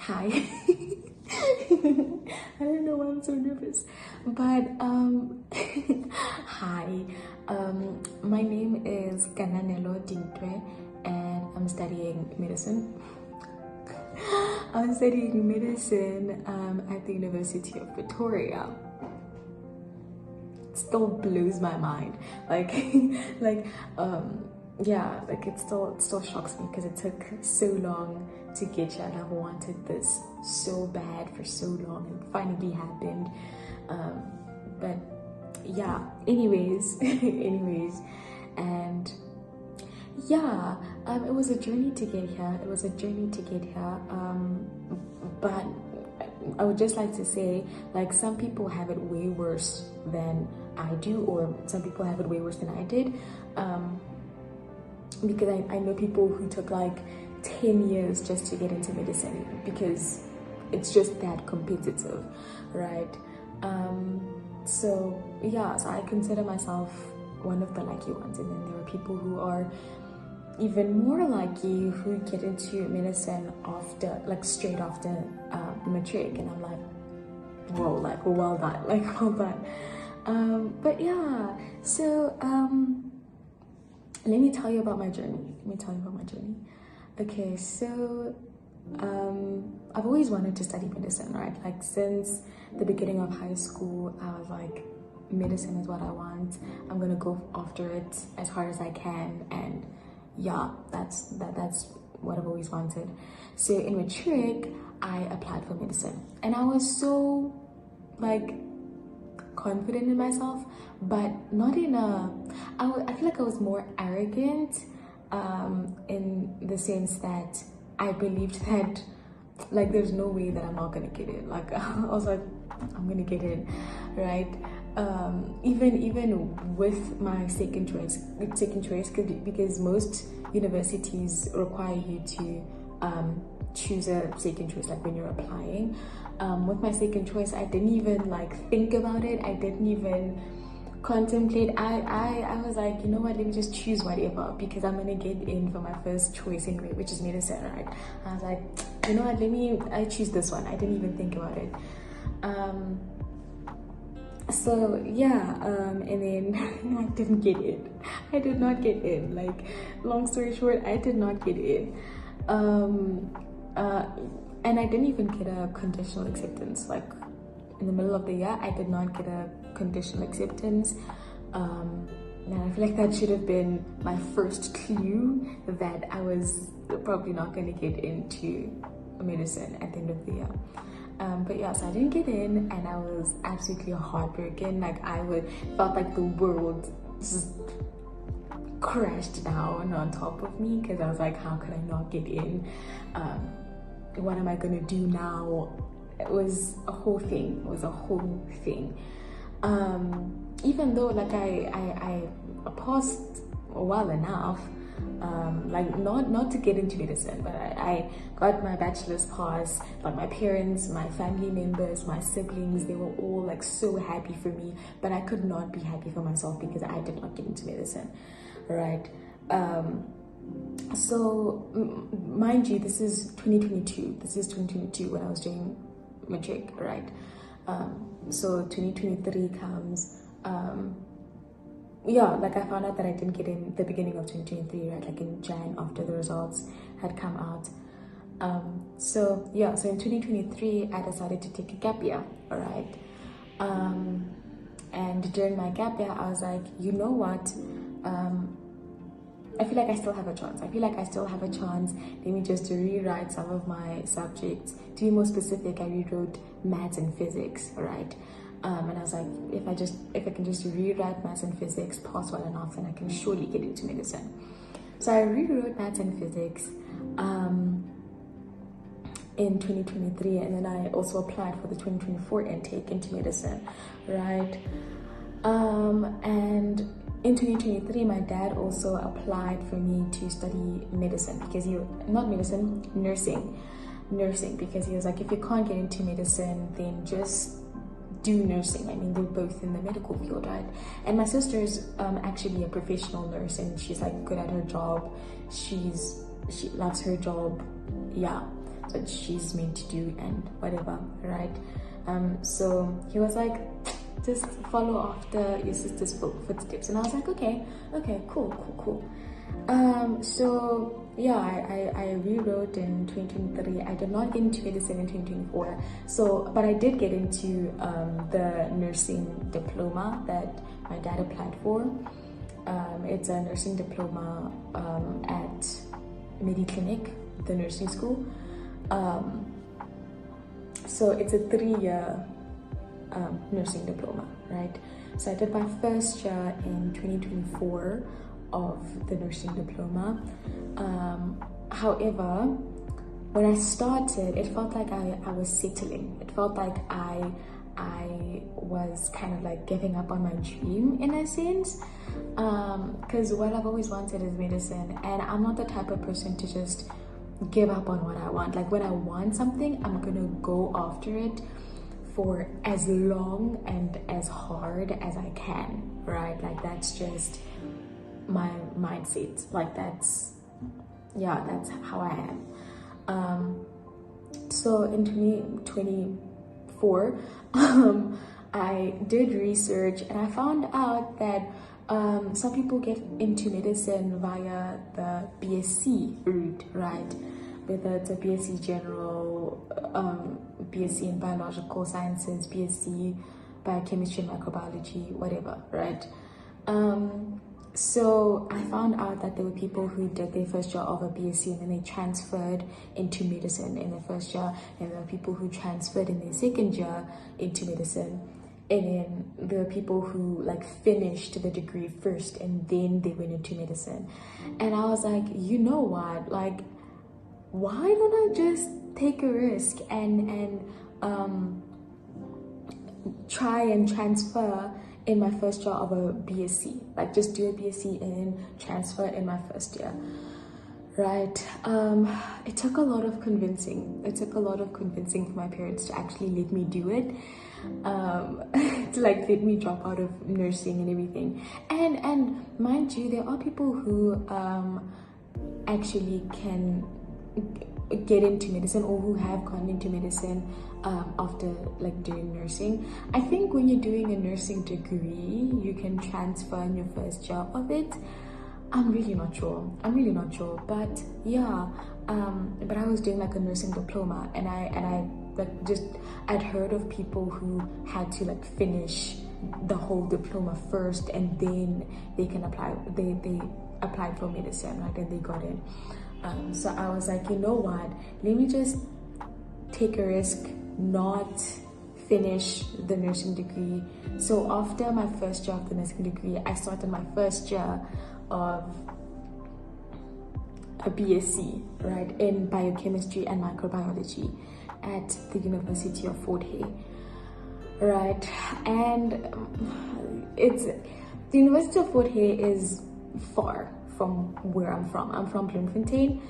Hi. I don't know why I'm so nervous, but hi. My name is Kananelo Dintwe, and I'm studying medicine. I'm studying medicine at the University of Pretoria. It still blows my mind, like, yeah, like it still shocks me because it took so long to get here, and I've wanted this so bad for so long, and it finally happened. But yeah, anyways, and yeah, it was a journey to get here. But I would just like to say, like, some people have it way worse than I do, or some people have it way worse than I did. Because I know people who took like 10 years just to get into medicine because it's just that competitive, right? So yeah, so I consider myself one of the lucky ones, and then there are people who are even more lucky who get into medicine after, like, straight after matric, and I'm like, whoa, like, well done, like, well done. But yeah, so let me tell you about my journey. Okay, so I've always wanted to study medicine, right? Like, since the beginning of high school, I was like, medicine is what I want. I'm gonna go after it as hard as I can, and yeah, that's what I've always wanted. So in matric, I applied for medicine, and I was so, like, confident in myself, but not in a, I feel like I was more arrogant, in the sense that I believed that, like, there's no way that I'm not gonna get in. Like, I was like, I'm gonna get in, right? Even with my second choice, because most universities require you to choose a second choice, like, when you're applying. With my second choice, I didn't even, like, think about it. I didn't even contemplate. I was like, you know what, let me just choose whatever, because I'm gonna get in for my first choice anyway, which is medicine, right? I was like, you know what, I choose this one. I didn't even think about it. So yeah, and then I didn't get in. I did not get in. Like, long story short, I did not get in. And I didn't even get a conditional acceptance. Like, in the middle of the year, I did not get a conditional acceptance. And I feel like that should have been my first clue that I was probably not going to get into medicine at the end of the year. But yeah, so I didn't get in, and I was absolutely heartbroken. Like, felt like the world just crashed down on top of me, because I was like, how could I not get in? What am I gonna do now? It was a whole thing. Even though, like, I passed well enough, like, not to get into medicine, but I got my bachelor's pass. Like, my parents, my family members, my siblings, they were all, like, so happy for me, but I could not be happy for myself because I did not get into medicine, right? So mind you, this is 2022 when I was doing matric, right? So 2023 comes. Yeah, like, I found out that I didn't get in the beginning of 2023, right? Like, in Jan, after the results had come out. So yeah, so in 2023, I decided to take a gap year, all right? And during my gap year, I was like, you know what? I feel like I still have a chance. Let me just rewrite some of my subjects. To be more specific, I rewrote maths and physics, right? And I was like, if I can just rewrite maths and physics, pass well enough, then I can surely get into medicine. So I rewrote maths and physics in 2023, and then I also applied for the 2024 intake into medicine, right? And in 2023, my dad also applied for me to study medicine, because nursing, because he was like, if you can't get into medicine, then just do nursing. I mean, they're both in the medical field, right? And my sister's actually a professional nurse, and she's, like, good at her job. She loves her job, yeah. that's what she's meant to do and whatever, right? So he was like, just follow after your sister's footsteps. And I was like, okay, cool. So yeah, I rewrote in 2023. I did not get into medicine in 2024. So, but I did get into the nursing diploma that my dad applied for. It's a nursing diploma at MediClinic, the nursing school. So it's a 3-year nursing diploma, right? So I did my first year in 2024 of the nursing diploma. However, when I started, it felt like I was settling. It felt like I was kind of like giving up on my dream in a sense, because what I've always wanted is medicine, and I'm not the type of person to just give up on what I want. Like when I want something, I'm gonna go after it for as long and as hard as I can, right? Like that's just my mindset. Like that's how I am. So in 2024, I did research and I found out that some people get into medicine via the BSc route, right? Whether it's a BSc General, BSc in Biological Sciences, BSc Biochemistry and Microbiology, whatever, right? So I found out that there were people who did their first year of a BSc and then they transferred into medicine in their first year, and there were people who transferred in their second year into medicine, and then there were people who like finished the degree first and then they went into medicine. And I was like, you know what, like why don't I just take a risk and try and transfer in my first year of a BSc, like just do a BSc and then transfer in my first year, right? It took a lot of convincing. It took a lot of convincing for my parents to actually let me do it, to like let me drop out of nursing and everything. And mind you, there are people who actually can get into medicine, or who have gone into medicine after like doing nursing. I think when you're doing a nursing degree, you can transfer in your first year of it. I'm really not sure, but yeah, but I was doing like a nursing diploma, and I like just I'd heard of people who had to like finish the whole diploma first and then they can apply. They applied for medicine, right, and they got in. So I was like, you know what, let me just take a risk, not finish the nursing degree. So after my first year of the nursing degree, I started my first year of a BSc, right, in biochemistry and microbiology at the University of Fort Hare, right? And it's the University of Fort Hare is far from where I'm from. I'm from Bloemfontein,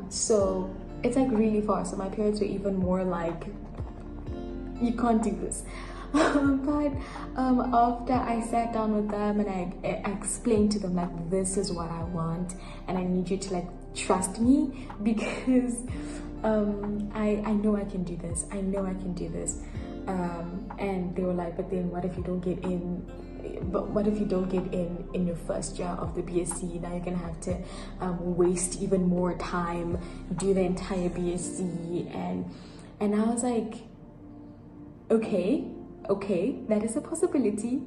so it's like really far. So my parents were even more like, you can't do this. But after I sat down with them and I explained to them like, this is what I want and I need you to like trust me, because I know I can do this. And they were like, but then what if you don't get in? But what if you don't get in your first year of the BSc? Now you're gonna have to waste even more time, do the entire BSc, and I was like, okay, that is a possibility,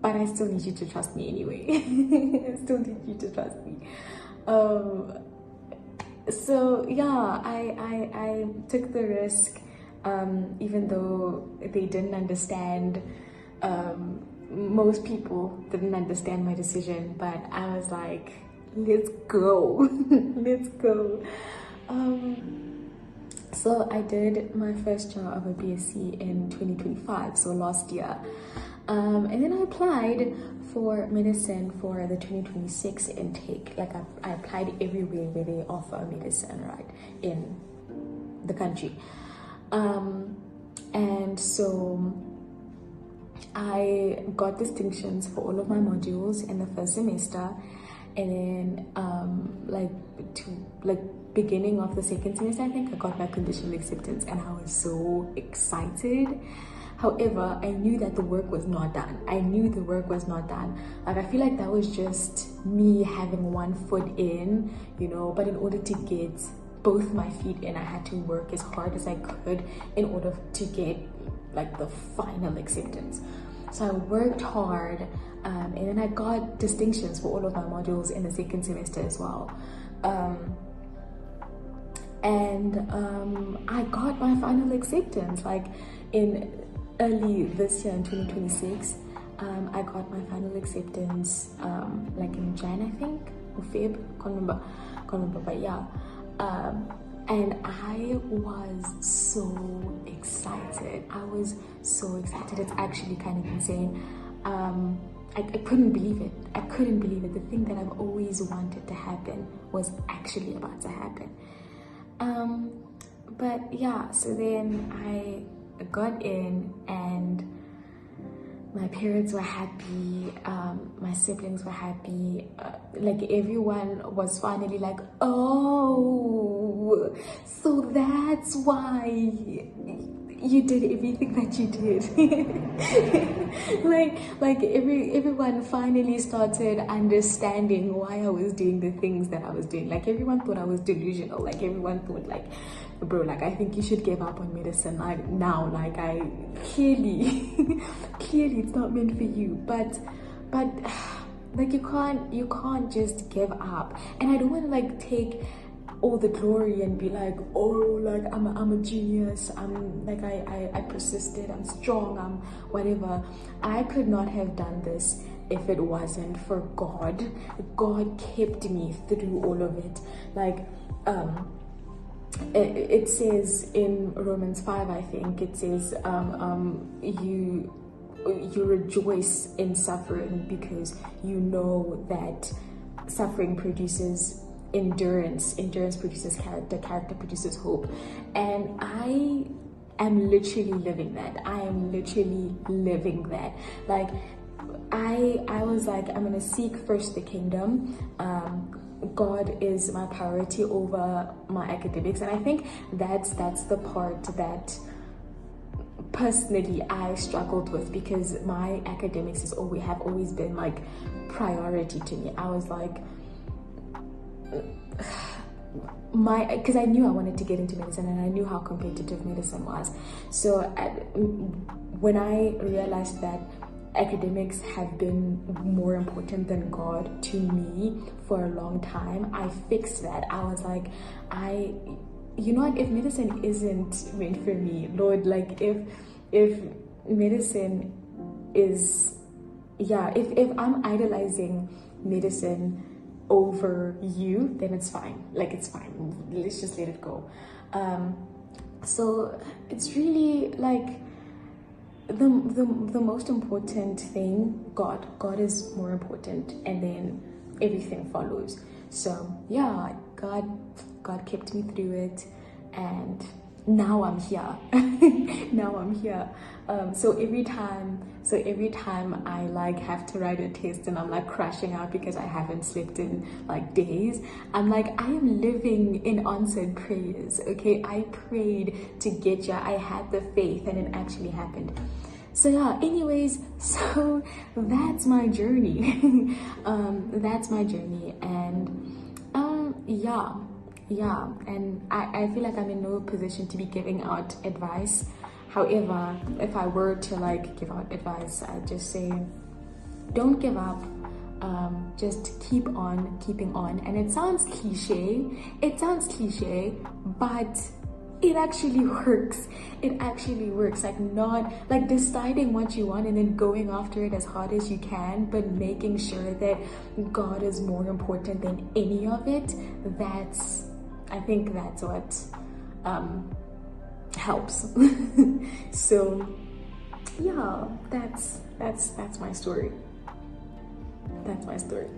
but I still need you to trust me anyway. I still need you to trust me. So yeah, I took the risk, even though they didn't understand. Most people didn't understand my decision, but I was like, let's go. Let's go. So I did my first year of a BSc in 2025, so last year, and then I applied for medicine for the 2026 intake. Like I applied everywhere where they offer medicine, right, in the country. And so I got distinctions for all of my modules in the first semester, and then beginning of the second semester, I think I got my conditional acceptance, and I was so excited. However, I knew that the work was not done. I knew the work was not done. Like, I feel like that was just me having one foot in, you know, but in order to get both my feet in, I had to work as hard as I could in order to get like the final acceptance. So I worked hard, and then I got distinctions for all of my modules in the second semester as well. I got my final acceptance like in early this year in 2026. I got my final acceptance like in Jan, I think, or Feb, can't remember, but yeah. And I was so excited. I was so excited. It's actually kind of insane. I couldn't believe it. I couldn't believe it. The thing that I've always wanted to happen was actually about to happen. But yeah, so then I got in, and my parents were happy, my siblings were happy, like everyone was finally like, oh, so that's why you did everything that you did. like everyone finally started understanding why I was doing the things that I was doing. Like, everyone thought I was delusional. Like, everyone thought like, bro, like, I think you should give up on medicine like now. Like, I clearly it's not meant for you. But like, you can't just give up. And I don't want to like take all the glory and be like, oh, like I'm a genius, I'm like, I persisted, I'm strong, I'm whatever. I could not have done this if it wasn't for God. God kept me through all of it. Like, it says in Romans 5, I think it says, you rejoice in suffering because you know that suffering produces endurance produces character produces hope. And I am literally living that. I am literally living that. Like, I was like, I'm gonna seek first the kingdom. God is my priority over my academics. And I think that's the part that personally I struggled with, because my academics have always been like priority to me. I was like, because I knew I wanted to get into medicine, and I knew how competitive medicine was. So when I realized that academics have been more important than God to me for a long time, I fixed that. I was like, you know what, if medicine isn't meant for me, Lord, like, if medicine is, yeah, if I'm idolizing medicine over you, then it's fine. Like, it's fine, let's just let it go. So it's really like the most important thing, God is more important, and then everything follows. So yeah, God kept me through it, and now I'm here. Now I'm here. So every time I like have to write a test and I'm like crashing out because I haven't slept in like days, I'm like, I am living in answered prayers. Okay, I prayed to get you. I had the faith, and it actually happened. So yeah, anyways, so that's my journey. That's my journey. And yeah, and I feel like I'm in no position to be giving out advice. However, if I were to like give out advice, I'd just say, don't give up. Just keep on keeping on. And it sounds cliche, but it actually works. It actually works. Like, not like deciding what you want and then going after it as hard as you can, but making sure that God is more important than any of it. I think that's what helps. So yeah, that's my story. That's my story.